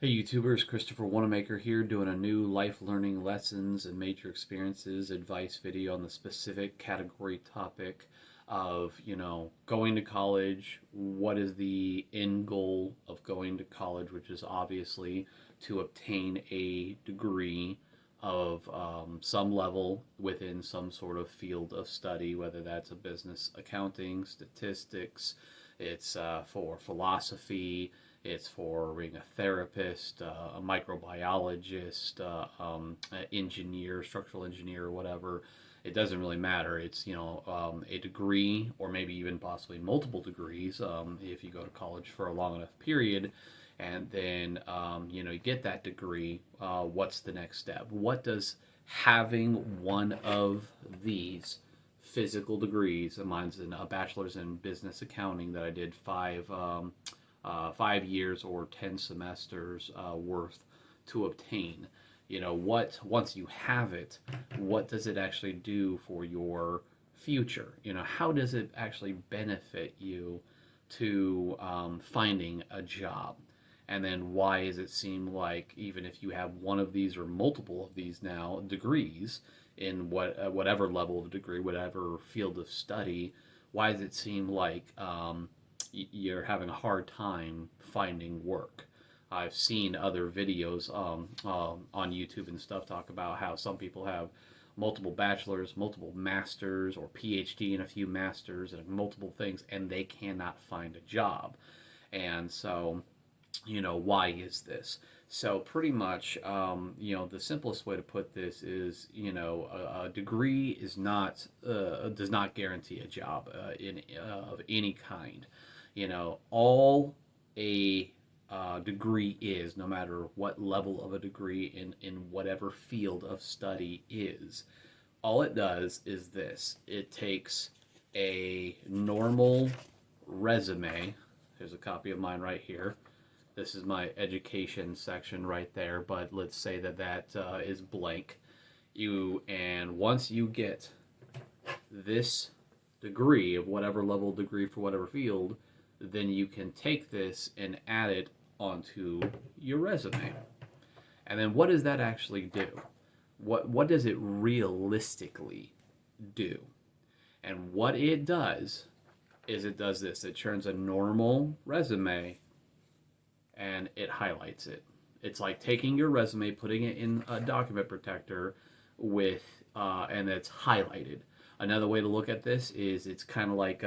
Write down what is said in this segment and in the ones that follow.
Hey YouTubers, Christopher Wanamaker here doing a new life learning lessons and major experiences advice video on the specific category topic of, going to college. What is the end goal of going to college, which is obviously to obtain a degree of some level within some sort of field of study, whether that's a business accounting, statistics, it's for philosophy, it's for being a therapist, a microbiologist, an engineer, structural engineer, or whatever. It doesn't really matter. It's a degree, or maybe even possibly multiple degrees, if you go to college for a long enough period, and then you get that degree. What's the next step? What does having one of these physical degrees? Mine's in a bachelor's in business accounting that I did 5 years or 10 semesters worth to obtain. Once you have it, what does it actually do for your future? How does it actually benefit you to finding a job? And then why does it seem like even if you have one of these or multiple of these now degrees in whatever level of degree, whatever field of study, why does it seem like you're having a hard time finding work? I've seen other videos on YouTube and stuff talk about how some people have multiple bachelors, multiple masters, or PhD and a few masters and multiple things, and they cannot find a job. And so, why is this? So pretty much, the simplest way to put this is, a degree is not does not guarantee a job of any kind. All a degree is, no matter what level of a degree in whatever field of study is, all it does is this. It takes a normal resume. Here's a copy of mine right here. This is my education section right there, but let's say that is blank. And once you get this degree of whatever level degree for whatever field, then you can take this and add it onto your resume. And then what does that actually do? What does it realistically do? And what it does is it does this. It turns a normal resume and it highlights it. It's like taking your resume, putting it in a document protector with and it's highlighted. Another way to look at this is it's kind of like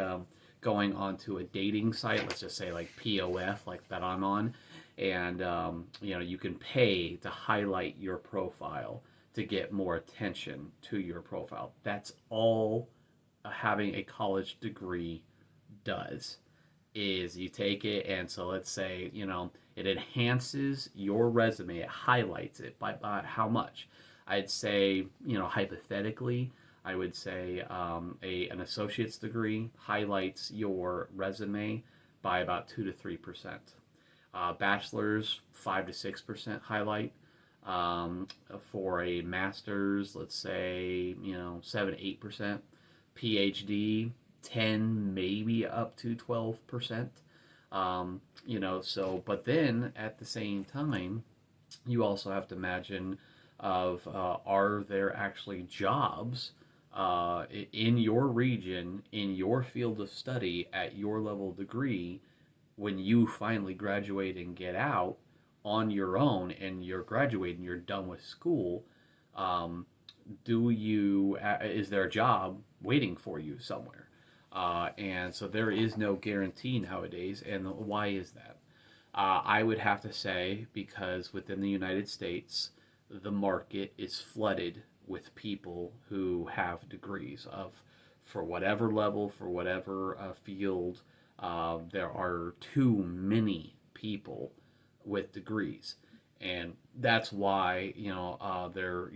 going onto a dating site, let's just say like POF, like that I'm on, and you can pay to highlight your profile to get more attention to your profile. That's all having a college degree does. Is you take it, and so let's say it enhances your resume, it highlights it by how much? I'd say hypothetically, I would say an associate's degree highlights your resume by about 2 to 3%. Bachelor's 5 to 6% highlight. For a master's, let's say 7 to 8%. PhD 10, maybe up to 12%. But then at the same time, you also have to imagine of are there actually jobs in your region, in your field of study, at your level of degree, when you finally graduate and get out on your own and you're graduating, you're done with school, is there a job waiting for you somewhere? And so there is no guarantee nowadays. And why is that? I would have to say because within the United States, the market is flooded with people who have degrees for whatever level, for whatever field. There are too many people with degrees. And that's why the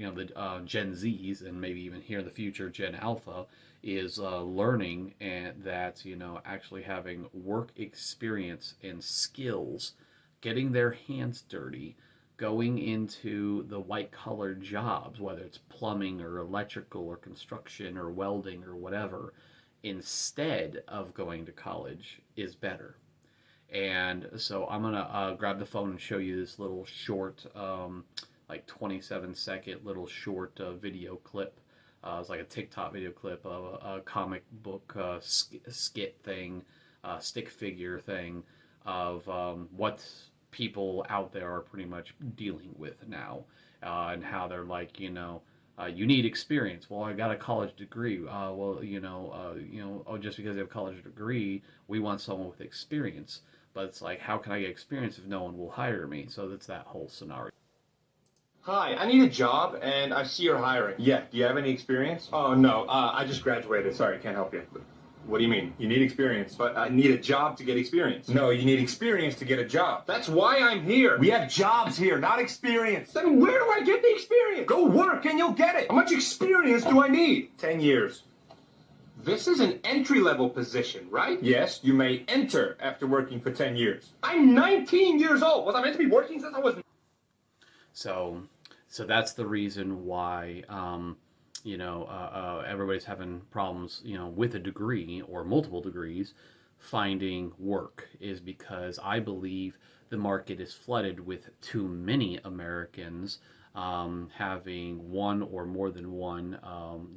Gen Zs, and maybe even here in the future Gen Alpha, is learning, and that actually having work experience and skills, getting their hands dirty, going into the white collar jobs, whether it's plumbing or electrical or construction or welding or whatever, instead of going to college is better. And so I'm gonna grab the phone and show you this little short, like 27-second little short video clip. It's like a TikTok video clip of a comic book skit thing, stick figure thing of what people out there are pretty much dealing with now, and how they're like, you need experience. Well, I got a college degree. Oh, just because they have a college degree, we want someone with experience. But it's like, how can I get experience if no one will hire me? So that's that whole scenario. Hi, I need a job, and I see you're hiring. Yeah, do you have any experience? Oh, no, I just graduated. Sorry, can't help you. What do you mean? You need experience. But I need a job to get experience. No, you need experience to get a job. That's why I'm here. We have jobs here, not experience. Then where do I get the experience? Go work and you'll get it. How much experience do I need? 10 years. This is an entry-level position, right? Yes, you may enter after working for 10 years. I'm 19 years old. Was I meant to be working since I was... So that's the reason why, everybody's having problems, with a degree or multiple degrees, finding work, is because I believe the market is flooded with too many Americans having one or more than one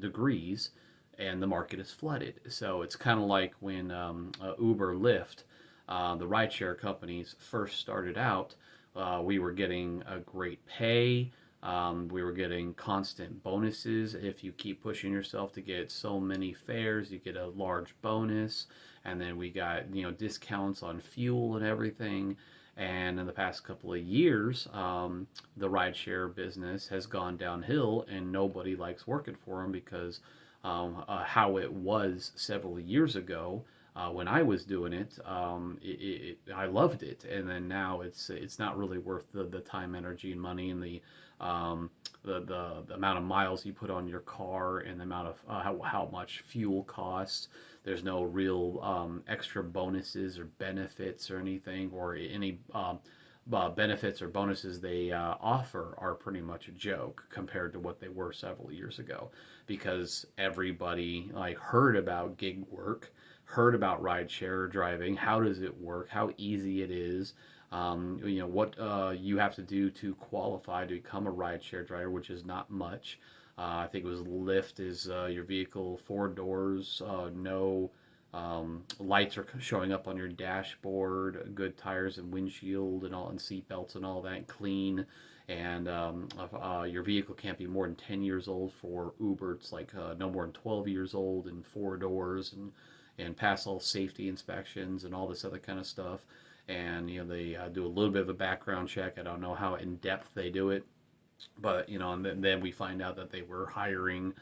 degrees, and the market is flooded. So it's kind of like when Uber, Lyft, the rideshare companies first started out. We were getting a great pay. We were getting constant bonuses. If you keep pushing yourself to get so many fares, you get a large bonus. And then we got, discounts on fuel and everything. And in the past couple of years, the rideshare business has gone downhill, and nobody likes working for them because how it was several years ago. When I was doing it, I loved it, and then now it's not really worth the time, energy, and money, and the amount of miles you put on your car, and the amount of how much fuel costs. There's no real extra bonuses or benefits or anything, or any benefits or bonuses they offer are pretty much a joke compared to what they were several years ago, because everybody heard about gig work, heard about rideshare driving. How does it work? How easy it is? What you have to do to qualify to become a rideshare driver, which is not much. I think it was Lyft is your vehicle 4 doors, no lights are showing up on your dashboard, good tires and windshield and all, and seat belts and all that, clean. And your vehicle can't be more than 10 years old. For Uber, it's like no more than 12 years old, and 4 doors, and pass all safety inspections and all this other kind of stuff. And they do a little bit of a background check. I don't know how in depth they do it, but and then we find out that they were hiring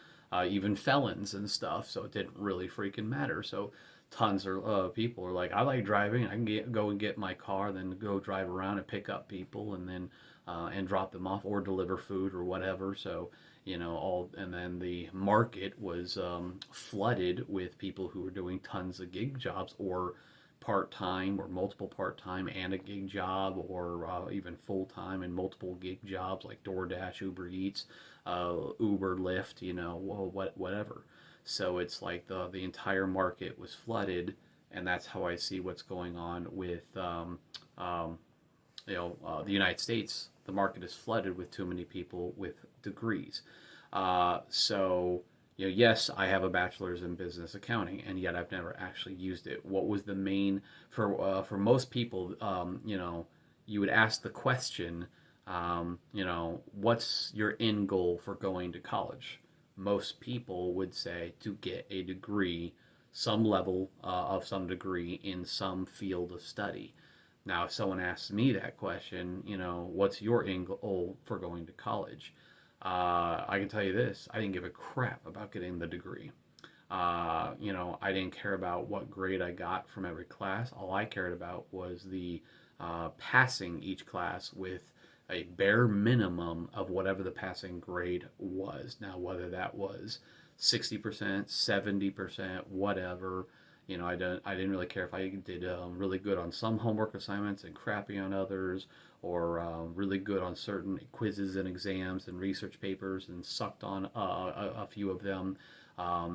even felons and stuff, so it didn't really freaking matter. So tons of people are like, I like driving. I can go and get my car, then go drive around and pick up people, and then and drop them off, or deliver food or whatever. So and then the market was flooded with people who were doing tons of gig jobs, or part-time, or multiple part-time and a gig job, or even full-time and multiple gig jobs, like DoorDash, Uber Eats, Uber, Lyft, whatever. So it's like the entire market was flooded, and that's how I see what's going on with the United States. The market is flooded with too many people with degrees. Yes, I have a bachelor's in business accounting, and yet I've never actually used it. What was the main, for most people, you would ask the question, what's your end goal for going to college? Most people would say to get a degree, some level of some degree in some field of study. Now, if someone asks me that question, what's your end goal for going to college? I can tell you this: I didn't give a crap about getting the degree. I didn't care about what grade I got from every class. All I cared about was the passing each class with a bare minimum of whatever the passing grade was. Now, whether that was 60%, 70%, whatever. I didn't really care if I did really good on some homework assignments and crappy on others, or really good on certain quizzes and exams and research papers and sucked on a few of them. I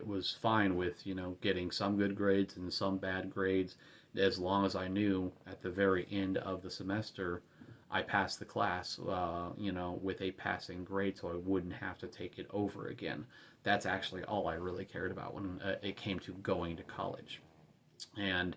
was fine with getting some good grades and some bad grades, as long as I knew at the very end of the semester I passed the class, with a passing grade, so I wouldn't have to take it over again. That's actually all I really cared about when it came to going to college. And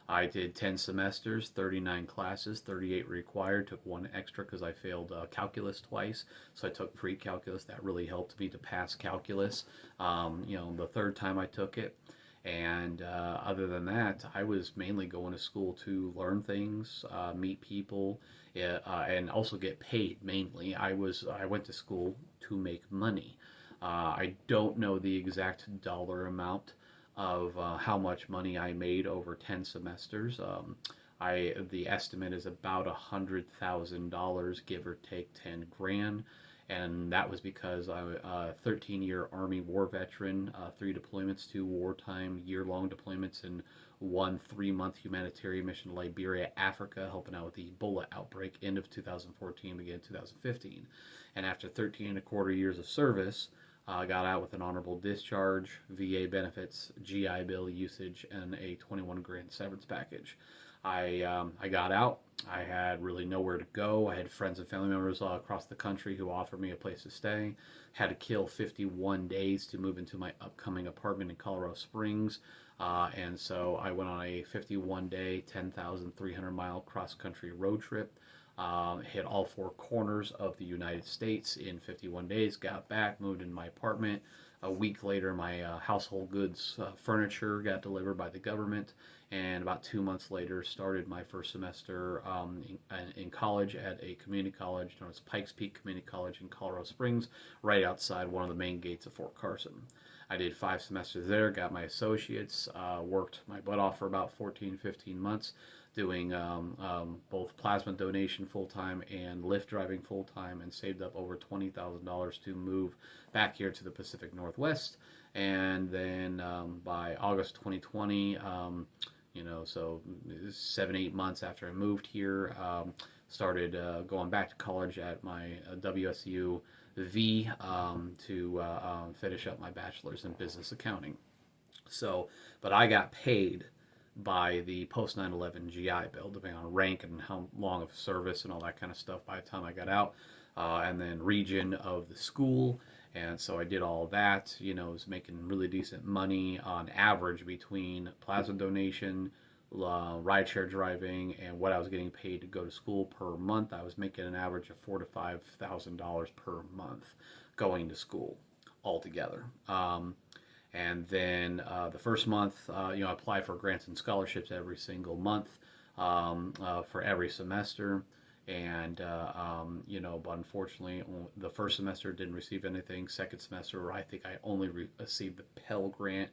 I did 10 semesters, 39 classes, 38 required, took one extra because I failed calculus twice. So I took pre-calculus. That really helped me to pass calculus, the third time I took it. And other than that, I was mainly going to school to learn things, meet people, and also get paid mainly. I went to school to make money. I don't know the exact dollar amount of how much money I made over 10 semesters. The estimate is about $100,000, give or take 10 grand. And that was because I'm a 13-year Army war veteran, 3 deployments, 2 wartime year-long deployments, and 1 3-month humanitarian mission to Liberia, Africa, helping out with the Ebola outbreak, end of 2014, beginning 2015. And after 13 and a quarter years of service, I got out with an honorable discharge, VA benefits, GI Bill usage, and a 21 grand severance package. I got out. I had really nowhere to go. I had friends and family members all across the country who offered me a place to stay. Had to kill 51 days to move into my upcoming apartment in Colorado Springs. And so I went on a 51-day, 10,300-mile cross-country road trip. Hit all 4 corners of the United States in 51 days, got back, moved into my apartment. A week later, my household goods furniture got delivered by the government, and about 2 months later, started my first semester in college at a community college known as Pikes Peak Community College in Colorado Springs, right outside one of the main gates of Fort Carson. I did 5 semesters there, got my associates, worked my butt off for about 14, 15 months, doing both plasma donation full-time and Lyft driving full-time, and saved up over $20,000 to move back here to the Pacific Northwest. And then by August 2020, so 7-8 months after I moved here, started going back to college at my WSU V to finish up my bachelor's in business accounting. So, but I got paid by the post 9/11 GI Bill, depending on rank and how long of service and all that kind of stuff by the time I got out, and then region of the school. And so I did all of that, was making really decent money on average between plasma donation, rideshare driving, and what I was getting paid to go to school per month. I was making an average of $4,000 to $5,000 per month going to school altogether. And then the first month, I applied for grants and scholarships every single month for every semester. And, but unfortunately, the first semester didn't receive anything. Second semester, I think I only received the Pell Grant.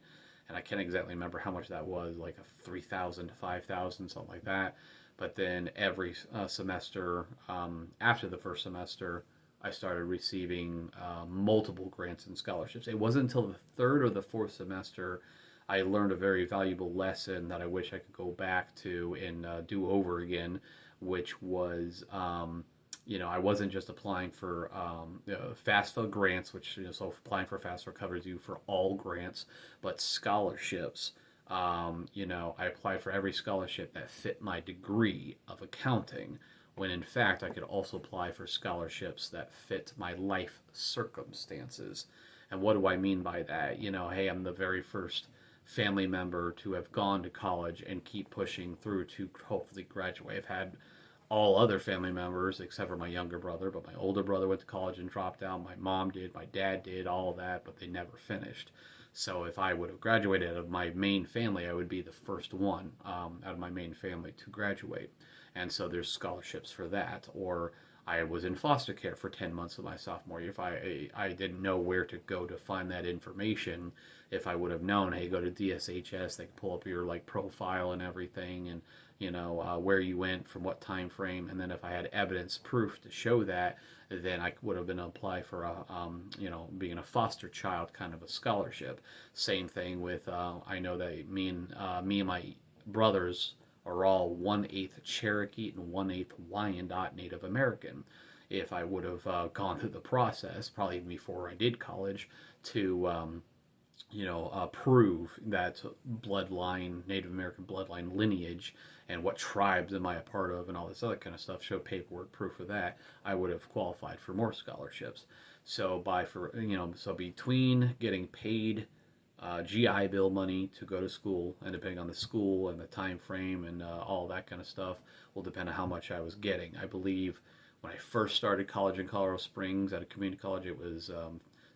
And I can't exactly remember how much that was, like a $3,000 to $5,000, something like that. But then every semester after the first semester, I started receiving multiple grants and scholarships. It wasn't until the 3rd or the 4th semester I learned a very valuable lesson that I wish I could go back to and do over again, which was, I wasn't just applying for FAFSA grants, which, so applying for FAFSA covers you for all grants, but scholarships. I applied for every scholarship that fit my degree of accounting, when in fact I could also apply for scholarships that fit my life circumstances. And what do I mean by that? Hey, I'm the very first family member to have gone to college and keep pushing through to hopefully graduate. I've had all other family members except for my younger brother, but my older brother went to college and dropped out. My mom did, my dad did, all of that, but they never finished. So if I would have graduated out of my main family, I would be the first one out of my main family to graduate. And so there's scholarships for that. Or I was in foster care for 10 months of my sophomore year. If I didn't know where to go to find that information, if I would have known, hey, go to DSHS, they can pull up your profile and everything, and where you went from what time frame. And then if I had evidence, proof to show that, then I would have been apply for being a foster child kind of a scholarship. Same thing with I know that me and my brothers are all 1/8 Cherokee and 1/8 Wyandot Native American. If I would have gone through the process, probably before I did college, to prove that bloodline, Native American bloodline lineage, and what tribes am I a part of, and all this other kind of stuff, show paperwork proof of that, I would have qualified for more scholarships. So between getting paid GI Bill money to go to school, and depending on the school and the time frame and all that kind of stuff, will depend on how much I was getting. I believe when I first started college in Colorado Springs at a community college, it was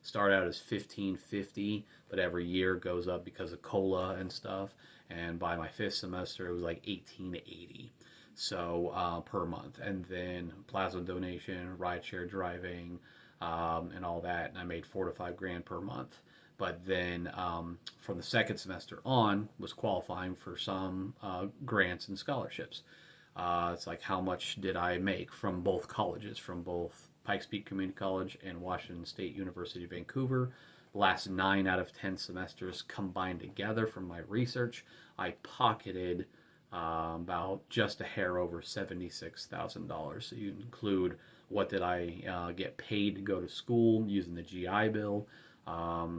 started out as $15.50, but every year goes up because of COLA and stuff. And by my fifth semester, it was like $18.80 so per month. And then plasma donation, rideshare driving, and all that. And I made $4 to $5 grand per month. But then from the second semester on, was qualifying for some grants and scholarships. It's like, how much did I make from both colleges, from both Pikes Peak Community College and Washington State University, Vancouver. The last 9 out of 10 semesters combined together from my research, I pocketed about just a hair over $76,000. So you include what did I get paid to go to school using the GI Bill.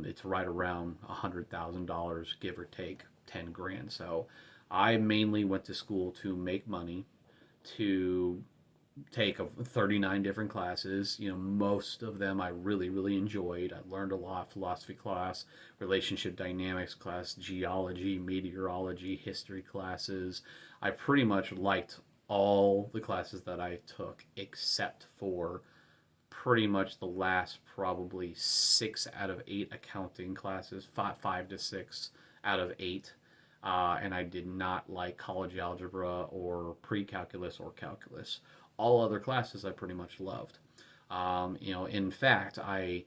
It's right around $100,000, give or take 10 grand. So I mainly went to school to make money, to take 39 different classes. Most of them I really, really enjoyed. I learned a lot: philosophy class, relationship dynamics class, geology, meteorology, history classes. I pretty much liked all the classes that I took, except for pretty much the last probably 6 out of 8 accounting classes, 5 to 6 out of 8. And I did not like college algebra or pre-calculus or calculus. All other classes I pretty much loved. In fact, I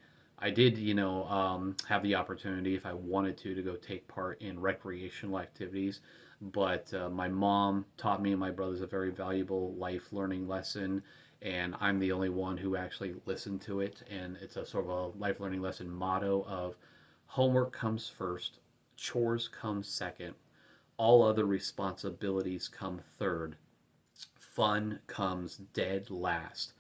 did, have the opportunity, if I wanted to go take part in recreational activities. But my mom taught me and my brothers a very valuable life learning lesson, and I'm the only one who actually listened to it. And it's a sort of a life learning lesson motto of homework comes first, chores come second, all other responsibilities come third, fun comes dead last,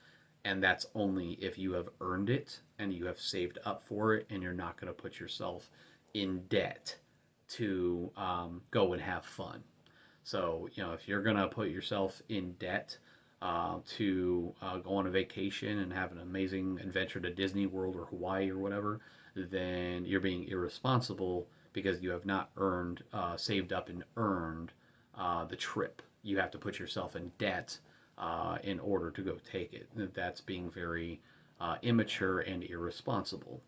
and that's only if you have earned it and you have saved up for it, and you're not going to put yourself in debt to go and have fun. So, if you're going to put yourself in debt to go on a vacation and have an amazing adventure to Disney World or Hawaii or whatever, then you're being irresponsible because you have not saved up and earned the trip. You have to put yourself in debt in order to go take it. That's being very immature and irresponsible.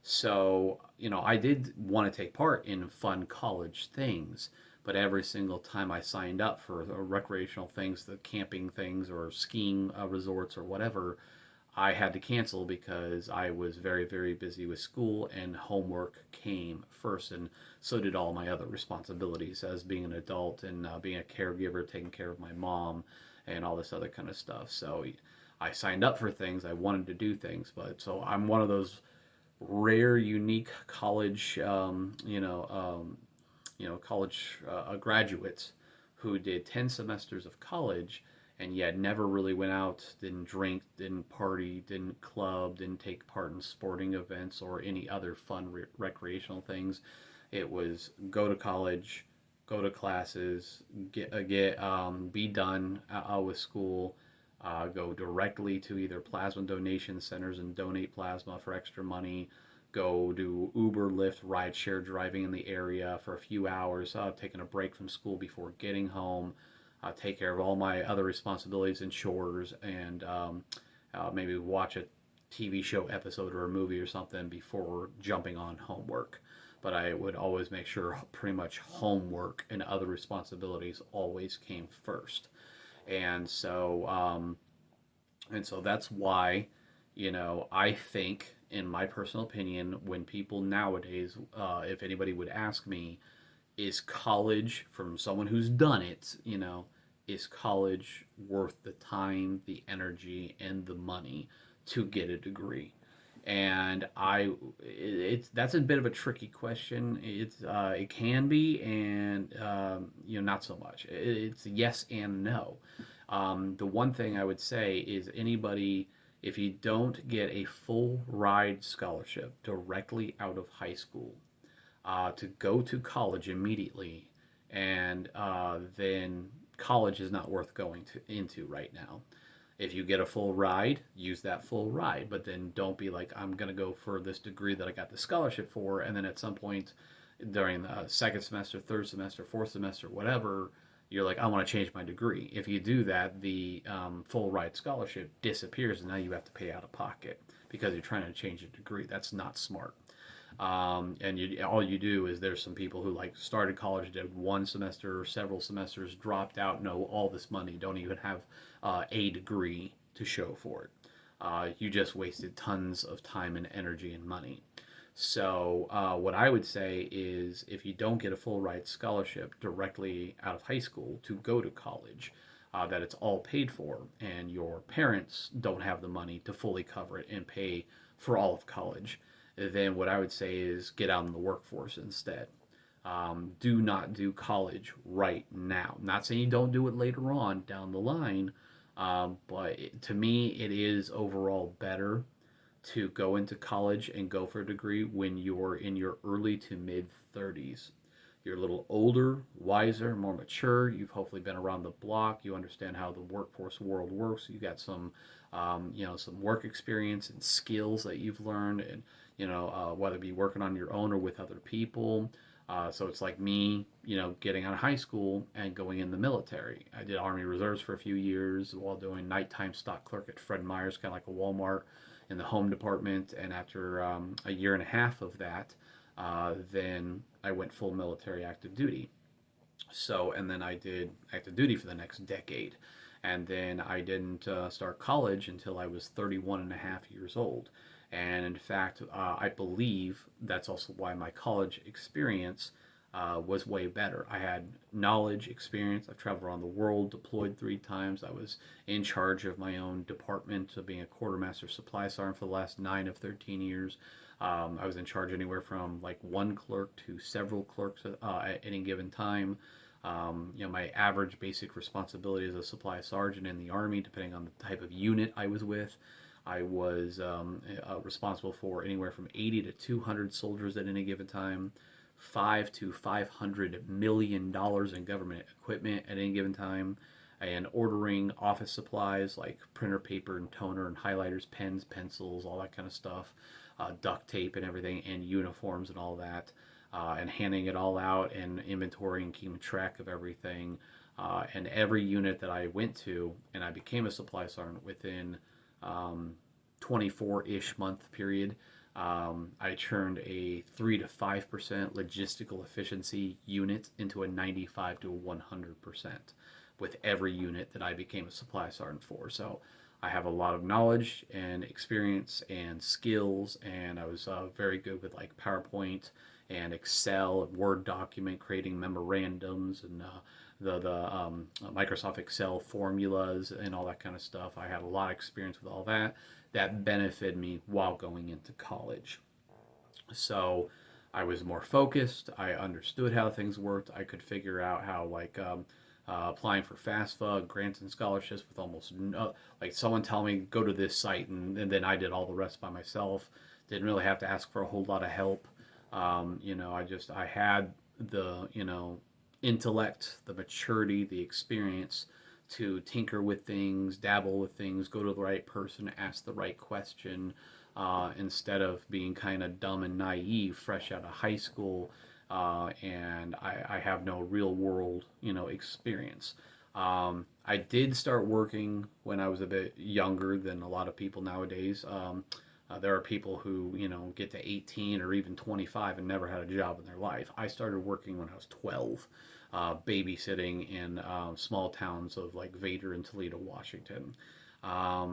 So, I did want to take part in fun college things, but every single time I signed up for recreational things, the camping things or skiing resorts or whatever, I had to cancel because I was very, very busy with school, and homework came first, and so did all my other responsibilities as being an adult and being a caregiver, taking care of my mom, and all this other kind of stuff. So I signed up for things, I wanted to do things, but so I'm one of those rare, unique college, college graduates who did 10 semesters of college and yet never really went out, didn't drink, didn't party, didn't club, didn't take part in sporting events or any other fun recreational things. It was go to college, go to classes, be done with school, go directly to either plasma donation centers and donate plasma for extra money, go do Uber, Lyft, rideshare driving in the area for a few hours, taking a break from school before getting home, take care of all my other responsibilities and chores, and maybe watch a TV show episode or a movie or something before jumping on homework. But I would always make sure pretty much homework and other responsibilities always came first. And so that's why, I think, in my personal opinion, when people nowadays, if anybody would ask me, is college, from someone who's done it, is college worth the time, the energy, and the money to get a degree? And that's a bit of a tricky question. It can be, and not so much. It's yes and no. The one thing I would say is anybody, if you don't get a full ride scholarship directly out of high school, to go to college immediately, and then college is not worth going into right now. If you get a full ride, use that full ride, but then don't be like, I'm going to go for this degree that I got the scholarship for, and then at some point during the second semester, third semester, fourth semester, whatever, you're like, I want to change my degree. If you do that, the full ride scholarship disappears, and now you have to pay out of pocket because you're trying to change your degree. That's not smart. All you do is there's some people who like started college, did one semester or several semesters, dropped out, know all this money, don't even have a degree to show for it. You just wasted tons of time and energy and money. So what I would say is if you don't get a full ride scholarship directly out of high school to go to college, that it's all paid for and your parents don't have the money to fully cover it and pay for all of college, then what I would say is get out in the workforce instead. Do not do college right now. I'm not saying you don't do it later on down the line, to me, it is overall better to go into college and go for a degree when you're in your early to mid 30s. You're a little older, wiser, more mature. You've hopefully been around the block. You understand how the workforce world works. You got some, some work experience and skills that you've learned, and whether it be working on your own or with other people. So it's like me, getting out of high school and going in the military. I did Army Reserves for a few years while doing nighttime stock clerk at Fred Meyer's, kind of like a Walmart, in the home department. And after a year and a half of that, then I went full military active duty. So, and then I did active duty for the next decade. And then I didn't start college until I was 31 and a half years old. And in fact, I believe that's also why my college experience was way better. I had knowledge, experience. I've traveled around the world, deployed 3 times. I was in charge of my own department of being a quartermaster supply sergeant for the last 9 of 13 years. I was in charge anywhere from like 1 clerk to several clerks at any given time. My average basic responsibility as a supply sergeant in the Army, depending on the type of unit I was with, I was responsible for anywhere from 80 to 200 soldiers at any given time, $5 to $500 million in government equipment at any given time, and ordering office supplies like printer paper and toner and highlighters, pens, pencils, all that kind of stuff, duct tape and everything, and uniforms and all that, and handing it all out and inventory and keeping track of everything. And every unit that I went to, and I became a supply sergeant within 24-ish month period, I turned a 3 to 5% logistical efficiency unit into a 95 to 100% with every unit that I became a supply sergeant for. So I have a lot of knowledge and experience and skills, and I was very good with like PowerPoint and Excel and Word document creating memorandums and the Microsoft Excel formulas and all that kind of stuff. I had a lot of experience with all that. That benefited me while going into college. So I was more focused. I understood how things worked. I could figure out how applying for FAFSA, grants and scholarships with almost no, like someone tell me go to this site, and then I did all the rest by myself. Didn't really have to ask for a whole lot of help. I had the intellect, the maturity, the experience to tinker with things, dabble with things, go to the right person, ask the right question, instead of being kind of dumb and naive, fresh out of high school, and I have no real world, experience. I did start working when I was a bit younger than a lot of people nowadays. There are people who, get to 18 or even 25 and never had a job in their life. I started working when I was 12. Babysitting in small towns of like Vader and Toledo, Washington. I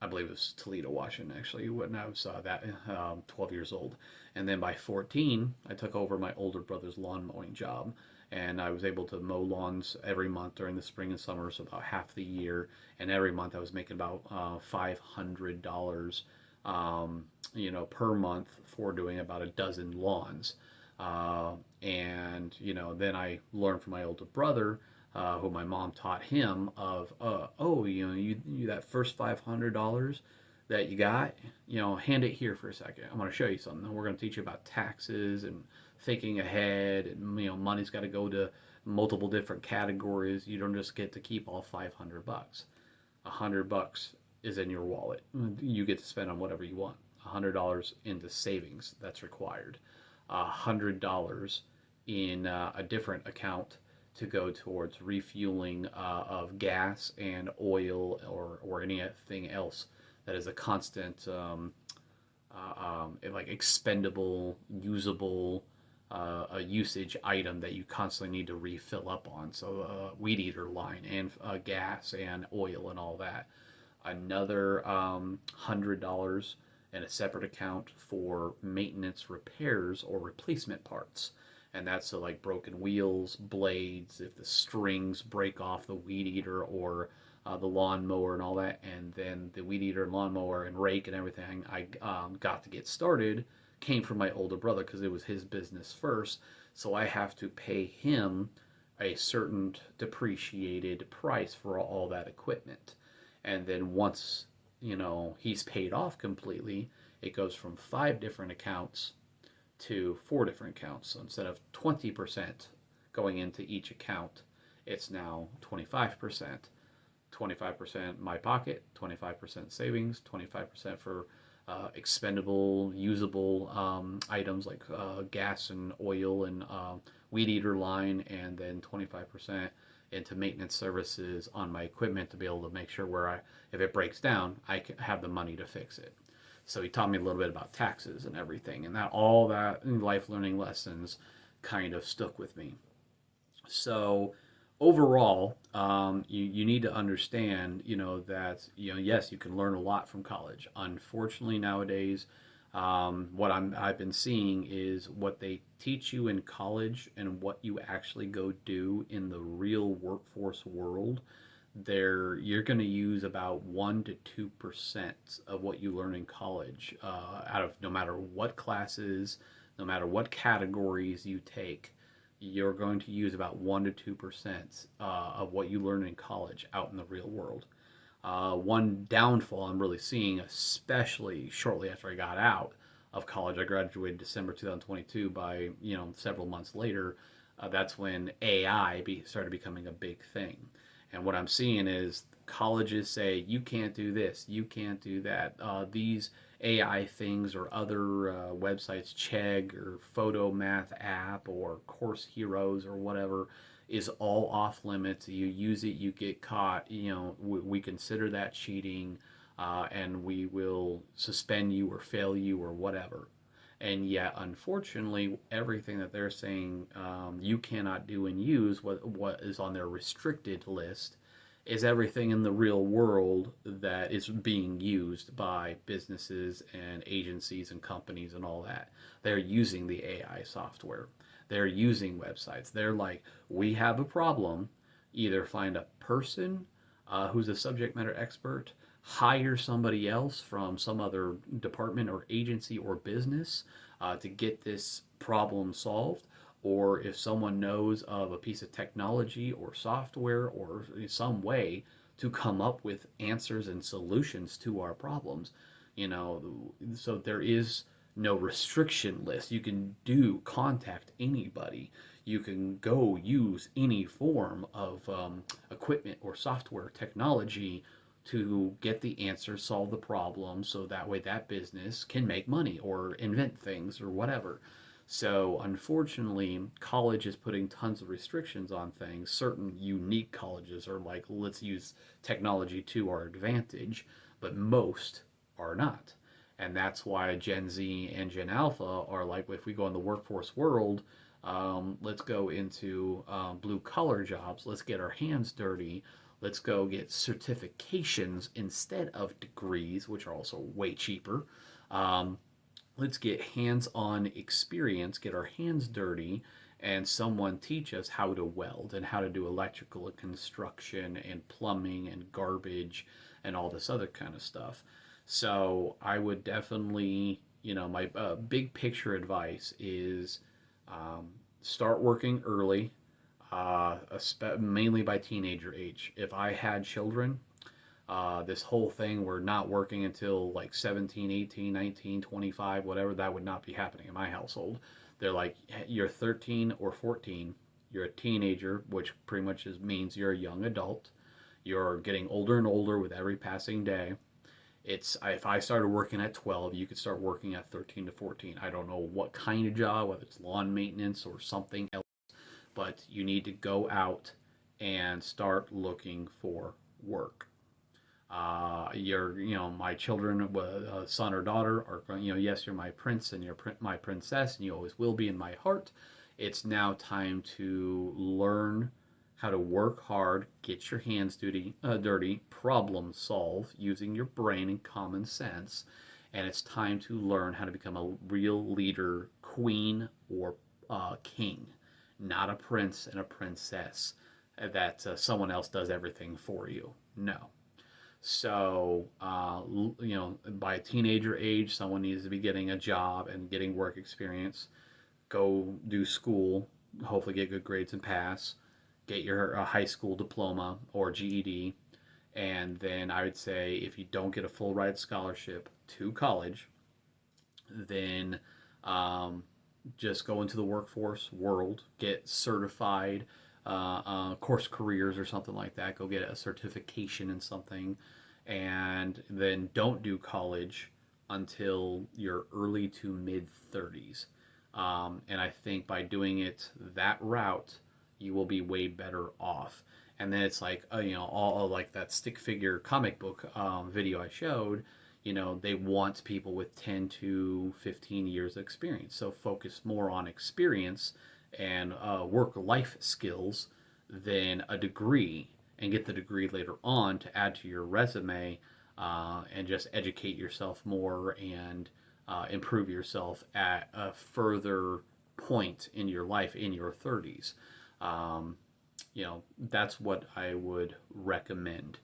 believe it was Toledo, Washington, actually, when I was 12 years old. And then by 14, I took over my older brother's lawn mowing job. And I was able to mow lawns every month during the spring and summer, so about half the year. And every month I was making about $500, per month for doing about a dozen lawns. Then I learned from my older brother, who my mom taught him of, you that first $500 that you got, hand it here for a second. I'm going to show you something. We're going to teach you about taxes and thinking ahead. And, money's got to go to multiple different categories. You don't just get to keep all $500. $100 is in your wallet. You get to spend on whatever you want. $100 into savings that's required. $100 in a different account to go towards refueling of gas and oil or anything else that is a constant like expendable, usable a usage item that you constantly need to refill up on. So weed eater line and gas and oil and all that. Another $100 in a separate account for maintenance, repairs, or replacement parts. And that's so like broken wheels, blades, if the strings break off the weed eater or the lawnmower and all that. And then the weed eater, lawnmower, and rake and everything I got to get started came from my older brother because it was his business first. So I have to pay him a certain depreciated price for all that equipment. And then once, he's paid off completely, it goes from 5 different accounts to 4 different accounts. So instead of 20% going into each account, it's now 25%. 25% my pocket, 25% savings, 25% for expendable, usable items like gas and oil and weed eater line, and then 25% into maintenance services on my equipment to be able to make sure if it breaks down, I can have the money to fix it. So he taught me a little bit about taxes and everything, and all that life learning lessons kind of stuck with me. So overall, you need to understand, that, yes, you can learn a lot from college. Unfortunately, nowadays, what I've been seeing is what they teach you in college and what you actually go do in the real workforce world. You're going to use about 1 to 2% of what you learn in college, out of no matter what classes, no matter what categories you take. You're going to use about 1 to 2% of what you learn in college out in the real world. One downfall I'm really seeing, especially shortly after I got out of college, I graduated December 2022. By several months later, that's when AI started becoming a big thing. And what I'm seeing is colleges say you can't do this, you can't do that. These AI things or other websites, Chegg or Photo Math app or Course Heroes or whatever, is all off limits. You use it, you get caught. We consider that cheating, and we will suspend you or fail you or whatever. And yet, unfortunately, everything that they're saying you cannot do and use, what is on their restricted list, is everything in the real world that is being used by businesses and agencies and companies and all that. They're using the AI software. They're using websites. They're like, we have a problem. Either find a person who's a subject matter expert, hire somebody else from some other department or agency or business to get this problem solved. Or if someone knows of a piece of technology or software or some way to come up with answers and solutions to our problems, so there is no restriction list. You can contact anybody. You can go use any form of equipment or software technology to get the answer, solve the problem, so that way that business can make money or invent things or whatever. So unfortunately, college is putting tons of restrictions on things. Certain unique colleges are like, let's use technology to our advantage, but most are not. And that's why Gen Z and Gen Alpha are like, if we go in the workforce world, let's go into blue collar jobs. Let's get our hands dirty. Let's go get certifications instead of degrees, which are also way cheaper. Let's get hands-on experience, get our hands dirty, and someone teach us how to weld and how to do electrical and construction and plumbing and garbage and all this other kind of stuff. So I would definitely, my big picture advice is start working early, mainly by teenager age. If I had children, this whole thing, we're not working until like 17, 18, 19, 25, whatever, that would not be happening in my household. They're like, you're 13 or 14, you're a teenager, which pretty much means you're a young adult. You're getting older and older with every passing day. If I started working at 12, you could start working at 13 to 14. I don't know what kind of job, whether it's lawn maintenance or something else, but you need to go out and start looking for work. My children, son or daughter, are, yes, you're my prince and you're my princess, and you always will be in my heart. It's now time to learn how to work hard, get your hands dirty, problem solve using your brain and common sense. And it's time to learn how to become a real leader, queen or king, not a prince and a princess that someone else does everything for you. No. So, by a teenager age, someone needs to be getting a job and getting work experience. Go do school, hopefully get good grades and pass. Get your high school diploma or GED. And then I would say if you don't get a full ride scholarship to college, then just go into the workforce world, get certified course careers or something like that. Go get a certification in something, and then don't do college until your early to mid 30s. And I think by doing it that route, you will be way better off. And then it's like, all like that stick figure comic book video I showed. They want people with 10 to 15 years of experience. So focus more on experience and work life skills than a degree, and get the degree later on to add to your resume, and just educate yourself more and improve yourself at a further point in your life in your 30s. That's what I would recommend.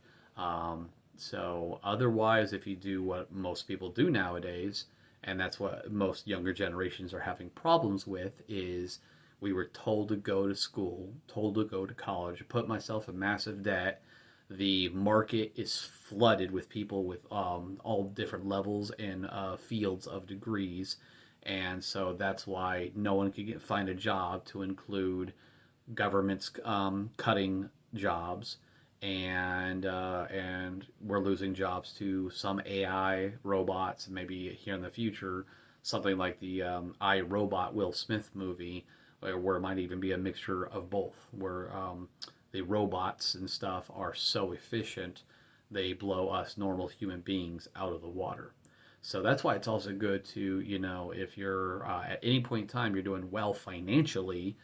So otherwise, if you do what most people do nowadays, and that's what most younger generations are having problems with, is we were told to go to school, told to go to college, put myself in massive debt. The market is flooded with people with all different levels and fields of degrees. And so that's why no one could find a job to include government's cutting jobs, and we're losing jobs to some AI robots, and maybe here in the future something like the I, Robot Will Smith movie, where it might even be a mixture of both, where the robots and stuff are so efficient they blow us normal human beings out of the water. So that's why it's also good to, if you're at any point in time you're doing well financially,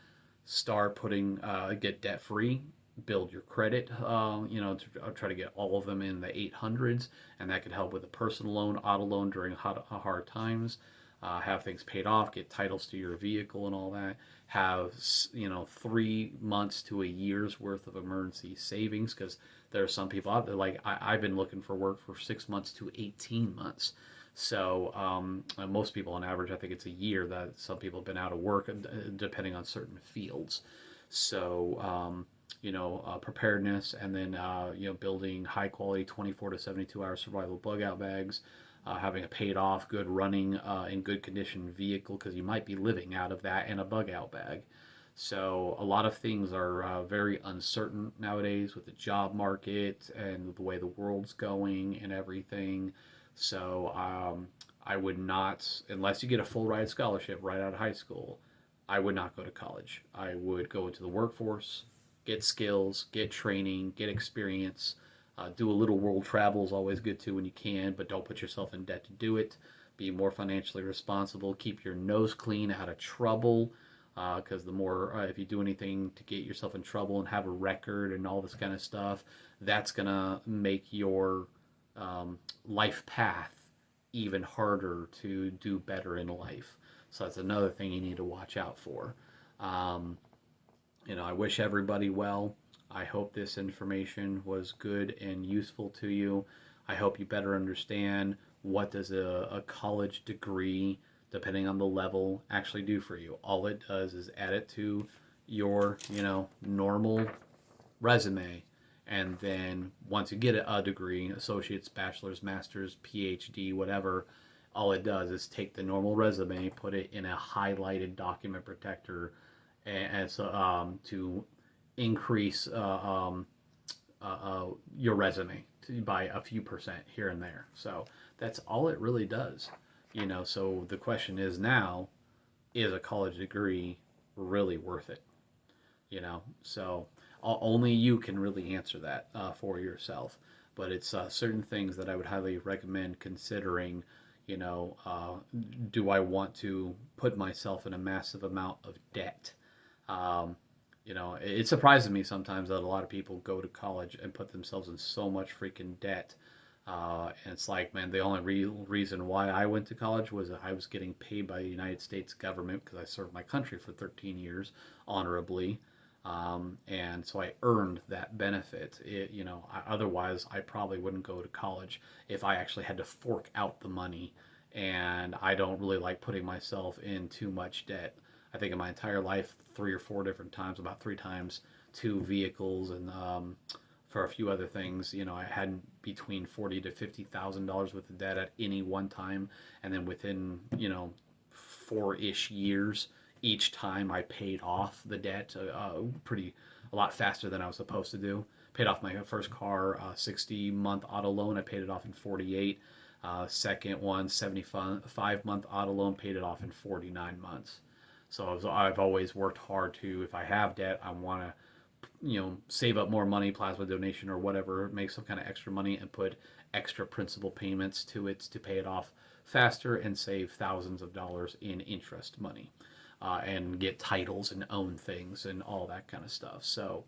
start get debt free, build your credit, try to get all of them in the 800s, and that could help with a personal loan, auto loan during hard times. Have things paid off, get titles to your vehicle and all that. Have 3 months to a year's worth of emergency savings, because there are some people out there, like I've been looking for work for 6 months to 18 months. So most people on average, I think it's a year that some people have been out of work, depending on certain fields. So preparedness, and then building high quality 24 to 72 hour survival bug out bags. Having a paid off, good running, in good condition vehicle, because you might be living out of that, and a bug out bag. So a lot of things are very uncertain nowadays with the job market and the way the world's going and everything. So I would not, unless you get a full ride scholarship right out of high school, I would not go to college. I would go into the workforce, get skills, get training, get experience. Do a little world travel is always good too when you can, but don't put yourself in debt to do it. Be more financially responsible. Keep your nose clean, out of trouble, because the more, if you do anything to get yourself in trouble and have a record and all this kind of stuff, that's going to make your life path even harder to do better in life. So that's another thing you need to watch out for. I wish everybody well. I hope this information was good and useful to you. I hope you better understand what does a college degree, depending on the level, actually do for you. All it does is add it to your, normal resume. And then once you get a degree, associate's, bachelor's, master's, PhD, whatever, all it does is take the normal resume, put it in a highlighted document protector, and so to increase your resume by a few percent here and there. So that's all it really does. So the question is now, is a college degree really worth it? So only you can really answer that for yourself. But it's certain things that I would highly recommend considering. Do I want to put myself in a massive amount of debt? It surprises me sometimes that a lot of people go to college and put themselves in so much freaking debt. And it's like, man, the only reason why I went to college was that I was getting paid by the United States government because I served my country for 13 years honorably. And so I earned that benefit. Otherwise, I probably wouldn't go to college if I actually had to fork out the money. And I don't really like putting myself in too much debt. I think in my entire life, 3 or 4 different times, about 3 times, 2 vehicles, and for a few other things, I had between $40,000 to $50,000 worth of debt at any one time, and then within 4-ish years, each time I paid off the debt a lot faster than I was supposed to do. Paid off my first car 60-month auto loan. I paid it off in 48. Second one, 75-month auto loan, paid it off in 49 months. So I've always worked hard to, if I have debt, I want to, save up more money, plasma donation or whatever, make some kind of extra money and put extra principal payments to it to pay it off faster and save thousands of dollars in interest money, and get titles and own things and all that kind of stuff. So,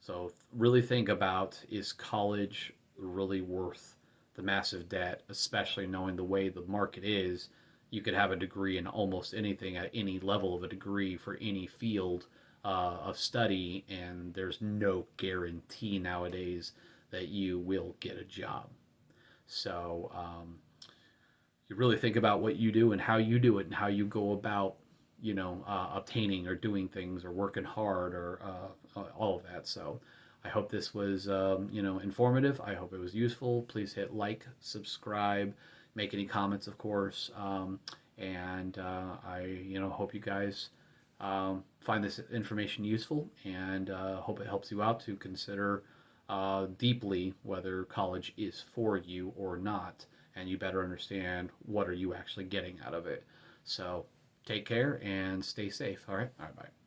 so really think about, is college really worth the massive debt, especially knowing the way the market is? You could have a degree in almost anything at any level of a degree for any field of study, and there's no guarantee nowadays that you will get a job. So you really think about what you do and how you do it and how you go about, obtaining or doing things or working hard or all of that. So I hope this was, informative. I hope it was useful. Please hit like, subscribe, make any comments, of course. And I, hope you guys find this information useful, and hope it helps you out to consider deeply whether college is for you or not, and you better understand what are you actually getting out of it. So take care and stay safe. All right, bye.